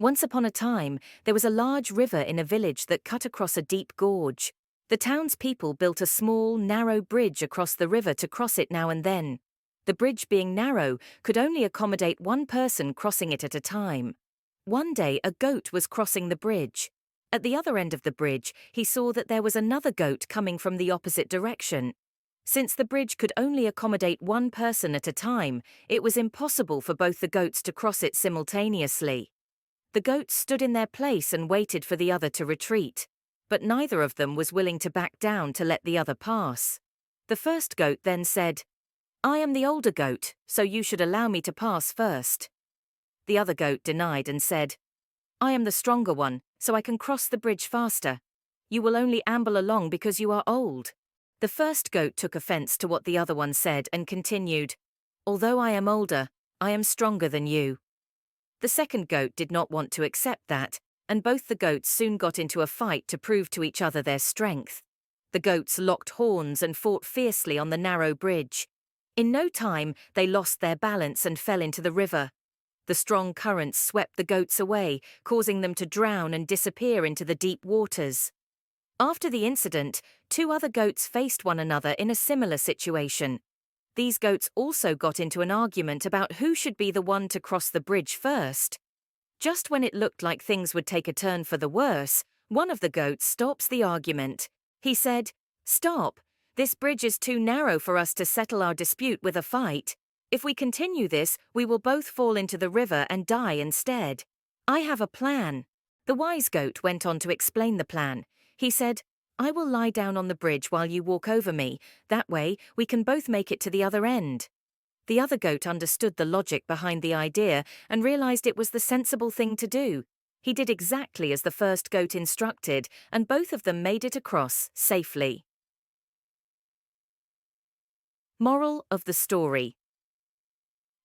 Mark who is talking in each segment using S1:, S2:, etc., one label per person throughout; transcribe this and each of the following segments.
S1: Once upon a time, there was a large river in a village that cut across a deep gorge. The townspeople built a small, narrow bridge across the river to cross it now and then. The bridge, being narrow, could only accommodate one person crossing it at a time. One day, a goat was crossing the bridge. At the other end of the bridge, he saw that there was another goat coming from the opposite direction. Since the bridge could only accommodate one person at a time, it was impossible for both the goats to cross it simultaneously. The goats stood in their place and waited for the other to retreat, but neither of them was willing to back down to let the other pass. The first goat then said, "I am the older goat, so you should allow me to pass first." The other goat denied and said, "I am the stronger one, so I can cross the bridge faster. You will only amble along because you are old." The first goat took offense to what the other one said and continued, "Although I am older, I am stronger than you." The second goat did not want to accept that, and both the goats soon got into a fight to prove to each other their strength. The goats locked horns and fought fiercely on the narrow bridge. In no time, they lost their balance and fell into the river. The strong currents swept the goats away, causing them to drown and disappear into the deep waters. After the incident, two other goats faced one another in a similar situation. These goats also got into an argument about who should be the one to cross the bridge first. Just when it looked like things would take a turn for the worse, one of the goats stops the argument. He said, "Stop, this bridge is too narrow for us to settle our dispute with a fight. If we continue this, we will both fall into the river and die instead. I have a plan." The wise goat went on to explain the plan. He said, "I will lie down on the bridge while you walk over me. That way, we can both make it to the other end." The other goat understood the logic behind the idea and realized it was the sensible thing to do. He did exactly as the first goat instructed, and both of them made it across safely. Moral of the story.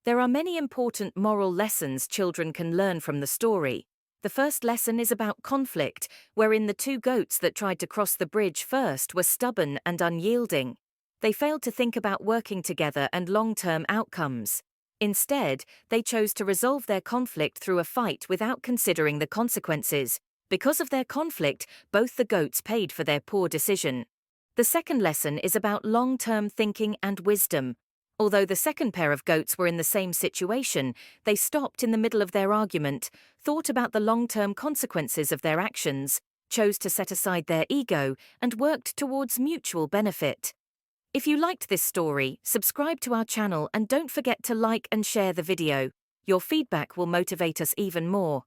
S1: There are many important moral lessons children can learn from the story. The first lesson is about conflict, wherein the two goats that tried to cross the bridge first were stubborn and unyielding. They failed to think about working together and long-term outcomes. Instead, they chose to resolve their conflict through a fight without considering the consequences. Because of their conflict, both the goats paid for their poor decision. The second lesson is about long-term thinking and wisdom. Although the second pair of goats were in the same situation, they stopped in the middle of their argument, thought about the long-term consequences of their actions, chose to set aside their ego, and worked towards mutual benefit. If you liked this story, subscribe to our channel and don't forget to like and share the video. Your feedback will motivate us even more.